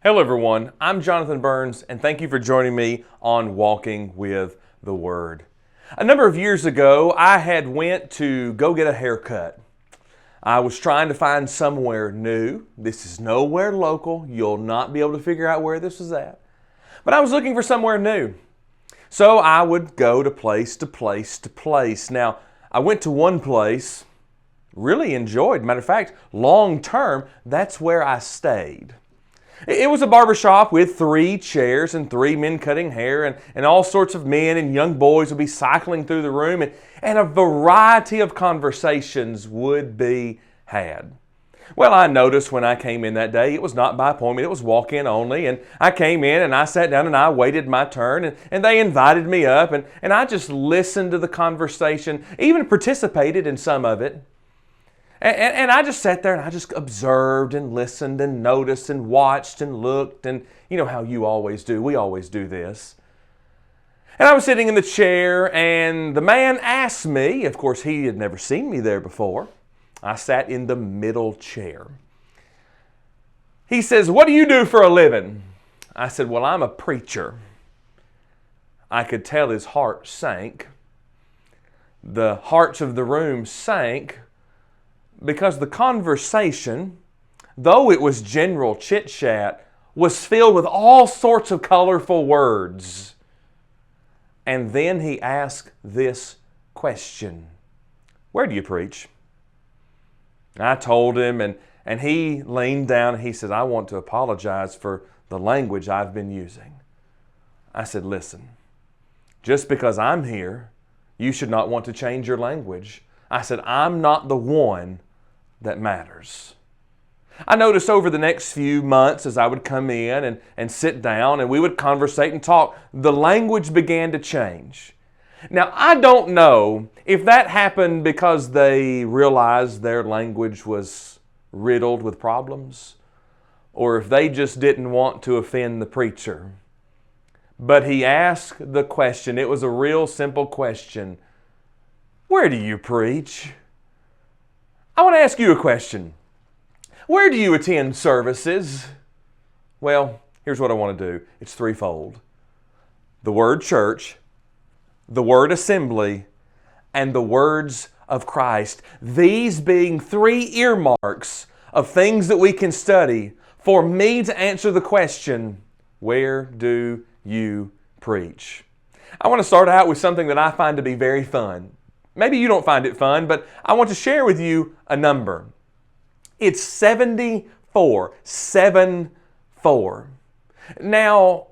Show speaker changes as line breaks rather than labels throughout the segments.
Hello everyone, I'm Jonathan Burns and thank you for joining me on Walking with the Word. A number of years ago, I had went to go get a haircut. I was trying to find somewhere new. This is nowhere local. You'll not be able to figure out where this is at. But I was looking for somewhere new. So I would go to place to place to place. Now, I went to one place, really enjoyed. Matter of fact, long term, that's where I stayed. It was a barbershop with 3 chairs and 3 men cutting hair, and all sorts of men and young boys would be cycling through the room, and a variety of conversations would be had. Well, I noticed when I came in that day, it was not by appointment, it was walk-in only, and I came in and I sat down and I waited my turn, and they invited me up, and I just listened to the conversation, even participated in some of it. And I just sat there and I just observed and listened and noticed and watched and looked, and you know how you always do. We always do this. And I was sitting in the chair and the man asked me, of course he had never seen me there before. I sat in the middle chair. He says, "What do you do for a living?" I said, "Well, I'm a preacher." I could tell his heart sank. The hearts of the room sank, because the conversation, though it was general chit-chat, was filled with all sorts of colorful words. And then he asked this question: "Where do you preach?" I told him, and he leaned down and he said, "I want to apologize for the language I've been using." I said, "Listen, just because I'm here, you should not want to change your language." I said, "I'm not the one that matters." I noticed over the next few months as I would come in and sit down and we would conversate and talk, the language began to change. Now, I don't know if that happened because they realized their language was riddled with problems, or if they just didn't want to offend the preacher. But he asked the question. It was a real simple question: "Where do you preach?" I want to ask you a question. Where do you attend services? Well, here's what I want to do. It's threefold: the word church, the word assembly, and the words of Christ. These being 3 earmarks of things that we can study for me to answer the question, where do you preach? I want to start out with something that I find to be very fun. Maybe you don't find it fun, but I want to share with you a number. It's 74. 7-4. Now,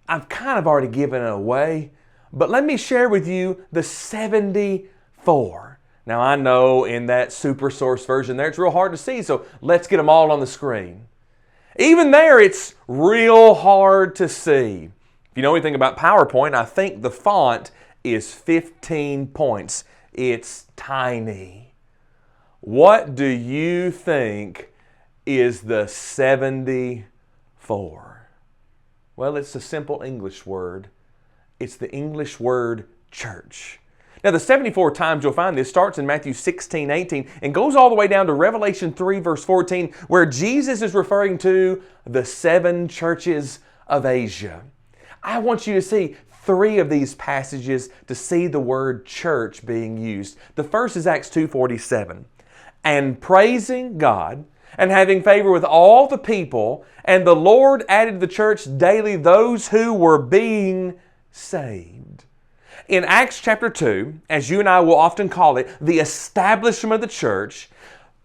I've kind of already given it away, but let me share with you the 74. Now, I know in that super source version there, it's real hard to see, so let's get them all on the screen. Even there, it's real hard to see. If you know anything about PowerPoint, I think the font is 15 points. It's tiny. What do you think is the 74? Well, it's a simple English word. It's the English word church. Now, the 74 times you'll find this starts in Matthew 16:18 and goes all the way down to Revelation 3, verse 14, where Jesus is referring to the 7 churches of Asia. I want you to see 3 of these passages to see the word church being used. The first is Acts 2:47. "And praising God, and having favor with all the people, and the Lord added to the church daily those who were being saved." In Acts chapter 2, as you and I will often call it, the establishment of the church,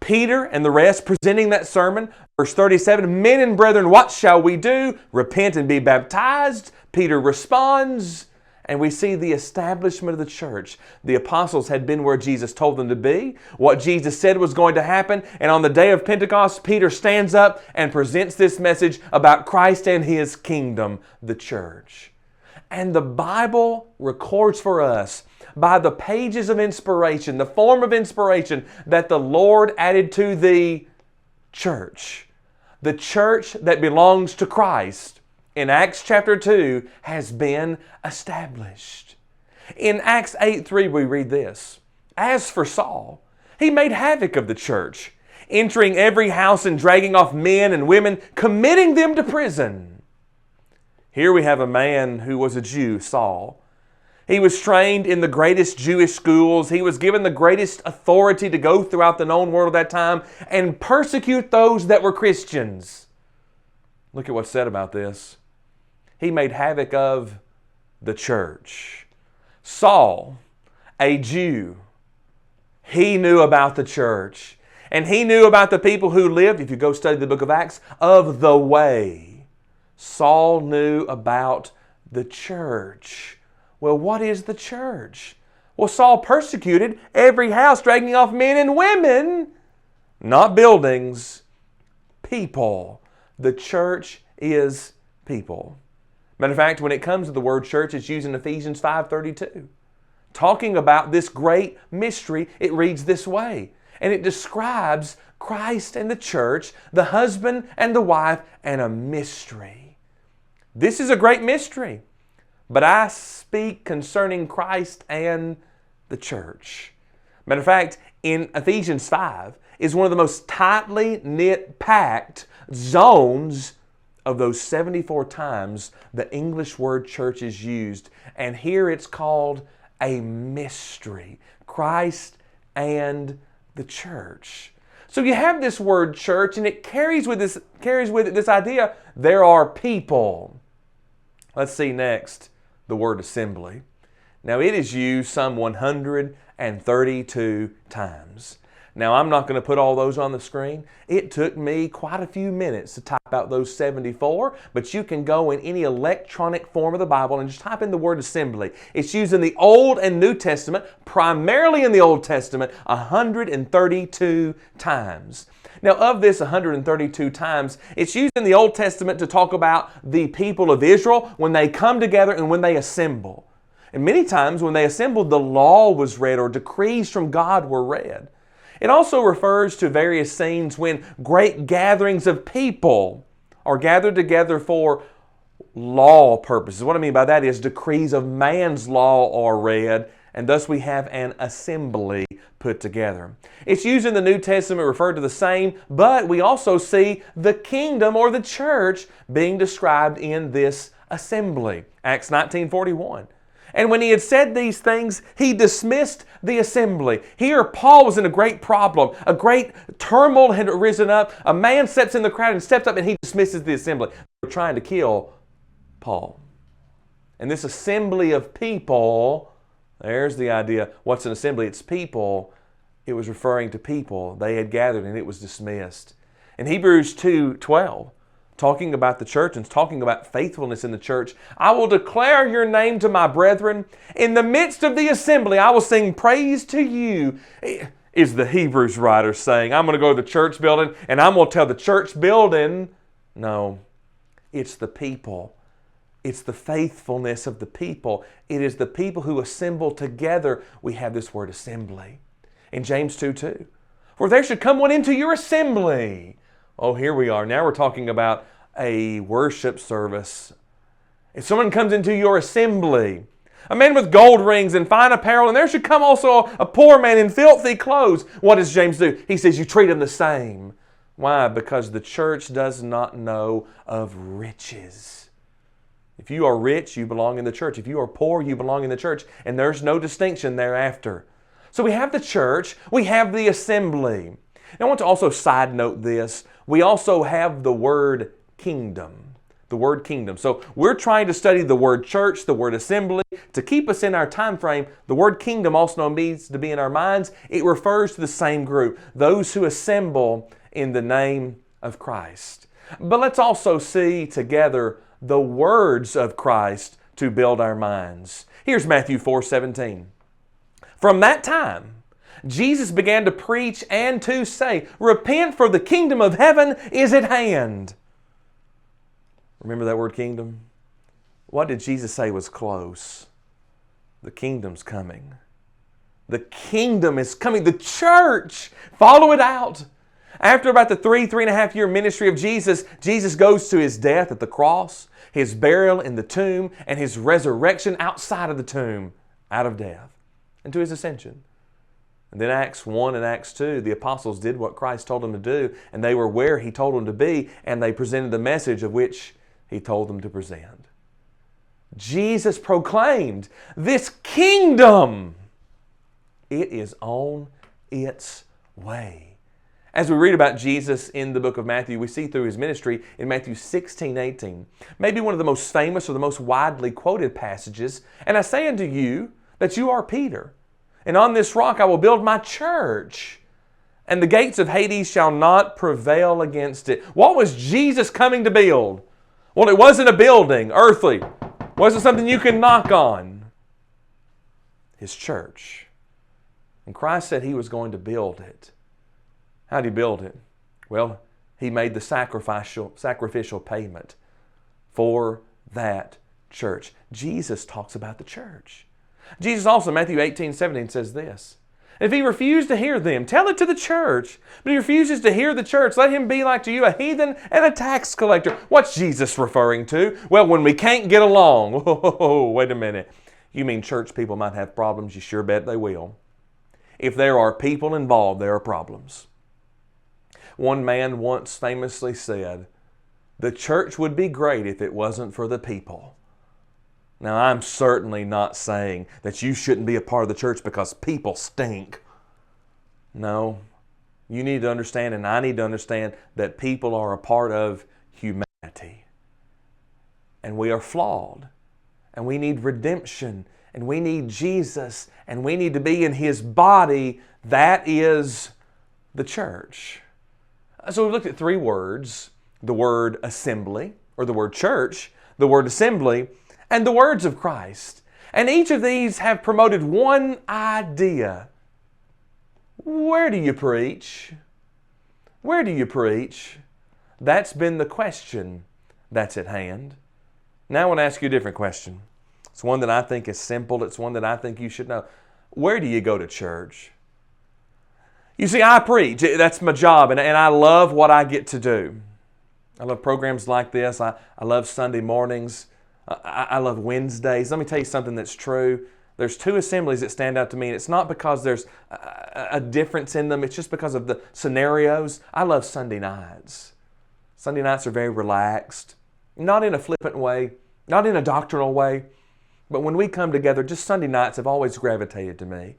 Peter and the rest presenting that sermon, verse 37, "Men and brethren, what shall we do? Repent and be baptized." Peter responds, and we see the establishment of the church. The apostles had been where Jesus told them to be, what Jesus said was going to happen, and on the day of Pentecost, Peter stands up and presents this message about Christ and His kingdom, the church. And the Bible records for us, by the pages of inspiration, the form of inspiration, that the Lord added to the church that belongs to Christ, in Acts chapter 2, has been established. In Acts 8:3 we read this: "As for Saul, he made havoc of the church, entering every house and dragging off men and women, committing them to prison. Here we have a man who was a Jew, Saul. He was trained in the greatest Jewish schools. He was given the greatest authority to go throughout the known world at that time and persecute those that were Christians. Look at what's said about this. He made havoc of the church. Saul, a Jew, he knew about the church. And he knew about the people who lived, if you go study the book of Acts, of the way. Saul knew about the church. Well, what is the church? Well, Saul persecuted every house, dragging off men and women. Not buildings, people. The church is people. Matter of fact, when it comes to the word church, it's used in Ephesians 5:32. Talking about this great mystery, it reads this way. And it describes Christ and the church, the husband and the wife, and a mystery. This is a great mystery. But I speak concerning Christ and the church. Matter of fact, in Ephesians 5 is one of the most tightly knit, packed zones of those 74 times the English word church is used. And here it's called a mystery. Christ and the church. So you have this word church, and it carries with it this idea there are people. Let's see next the word assembly. Now it is used some 132 times. Now I'm not going to put all those on the screen. It took me quite a few minutes to type out those 74, but you can go in any electronic form of the Bible and just type in the word assembly. It's used in the Old and New Testament, primarily in the Old Testament, 132 times. Now of this 132 times, it's used in the Old Testament to talk about the people of Israel when they come together and when they assemble. And many times when they assembled, the law was read or decrees from God were read. It also refers to various scenes when great gatherings of people are gathered together for law purposes. What I mean by that is decrees of man's law are read, and thus we have an assembly put together. It's used in the New Testament, referred to the same, but we also see the kingdom or the church being described in this assembly. Acts 19:41. And when he had said these things, he dismissed the assembly. Here, Paul was in a great problem. A great turmoil had risen up. A man steps in the crowd and steps up and he dismisses the assembly. They were trying to kill Paul. And this assembly of people, there's the idea. What's an assembly? It's people. It was referring to people. They had gathered and it was dismissed. In Hebrews 2:12, talking about the church and talking about faithfulness in the church, I will declare your name to my brethren. In the midst of the assembly, I will sing praise to you. Is the Hebrews writer saying, I'm going to go to the church building and I'm going to tell the church building? No, it's the people. It's the faithfulness of the people. It is the people who assemble together. We have this word assembly. In James 2:2, for there should come one into your assembly. Oh, here we are. Now we're talking about a worship service. If someone comes into your assembly, a man with gold rings and fine apparel, and there should come also a poor man in filthy clothes. What does James do? He says you treat him the same. Why? Because the church does not know of riches. If you are rich, you belong in the church. If you are poor, you belong in the church. And there's no distinction thereafter. So we have the church. We have the assembly. Now, I want to also side note this. We also have the word kingdom. The word kingdom. So we're trying to study the word church, the word assembly. To keep us in our time frame, the word kingdom also needs to be in our minds. It refers to the same group, those who assemble in the name of Christ. But let's also see together the words of Christ to build our minds. Here's Matthew 4:17. From that time, Jesus began to preach and to say, repent, for the kingdom of heaven is at hand. Remember that word kingdom? What did Jesus say was close? The kingdom's coming. The kingdom is coming. The church, follow it out. After about the 3.5 year ministry of Jesus, Jesus goes to his death at the cross, his burial in the tomb, and his resurrection outside of the tomb, out of death, and to his ascension. And then Acts 1 and Acts 2, the apostles did what Christ told them to do, and they were where He told them to be, and they presented the message of which He told them to present. Jesus proclaimed this kingdom. It is on its way. As we read about Jesus in the book of Matthew, we see through His ministry in Matthew 16:18, maybe one of the most famous or the most widely quoted passages. And I say unto you that you are Peter, and on this rock I will build my church, and the gates of Hades shall not prevail against it. What was Jesus coming to build? Well, it wasn't a building, earthly. It wasn't something you can knock on. His church. And Christ said He was going to build it. How did He build it? Well, He made the sacrificial payment for that church. Jesus talks about the church. Jesus also, Matthew 18:17 says this, if he refused to hear them, tell it to the church. But he refuses to hear the church, let him be like to you, a heathen and a tax collector. What's Jesus referring to? Well, when we can't get along. Whoa, wait a minute. You mean church people might have problems? You sure bet they will. If there are people involved, there are problems. One man once famously said, the church would be great if it wasn't for the people. Now, I'm certainly not saying that you shouldn't be a part of the church because people stink. No, you need to understand, and I need to understand, that people are a part of humanity. And we are flawed. And we need redemption. And we need Jesus. And we need to be in His body. That is the church. So we've looked at three words. The word assembly, or the word church, the word assembly, and the words of Christ. And each of these have promoted one idea. Where do you preach? Where do you preach? That's been the question that's at hand. Now I want to ask you a different question. It's one that I think is simple. It's one that I think you should know. Where do you go to church? You see, I preach. That's my job, and I love what I get to do. I love programs like this. I love Sunday mornings. I love Wednesdays. Let me tell you something that's true. There's two assemblies that stand out to me, and it's not because there's a difference in them. It's just because of the scenarios. I love Sunday nights. Sunday nights are very relaxed, not in a flippant way, not in a doctrinal way, but when we come together, just Sunday nights have always gravitated to me.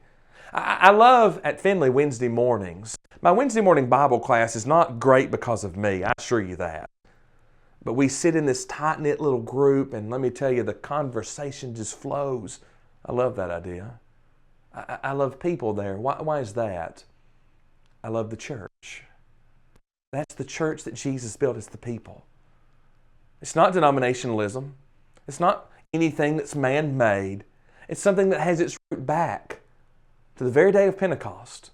I love at Finley Wednesday mornings. My Wednesday morning Bible class is not great because of me, I assure you that. But we sit in this tight-knit little group, and let me tell you, the conversation just flows. I love that idea. I love people there. Why is that? I love the church. That's the church that Jesus built. It's the people. It's not denominationalism. It's not anything that's man-made. It's something that has its root back to the very day of Pentecost,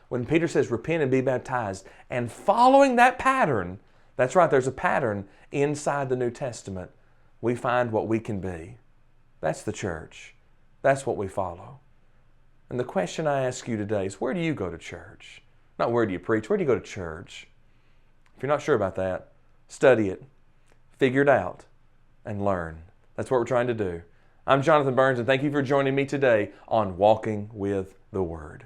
when Peter says, repent and be baptized. And following that pattern, that's right, there's a pattern inside the New Testament, we find what we can be. That's the church. That's what we follow. And the question I ask you today is, where do you go to church? Not where do you preach, where do you go to church? If you're not sure about that, study it, figure it out, and learn. That's what we're trying to do. I'm Jonathan Burns, and thank you for joining me today on Walking with the Word.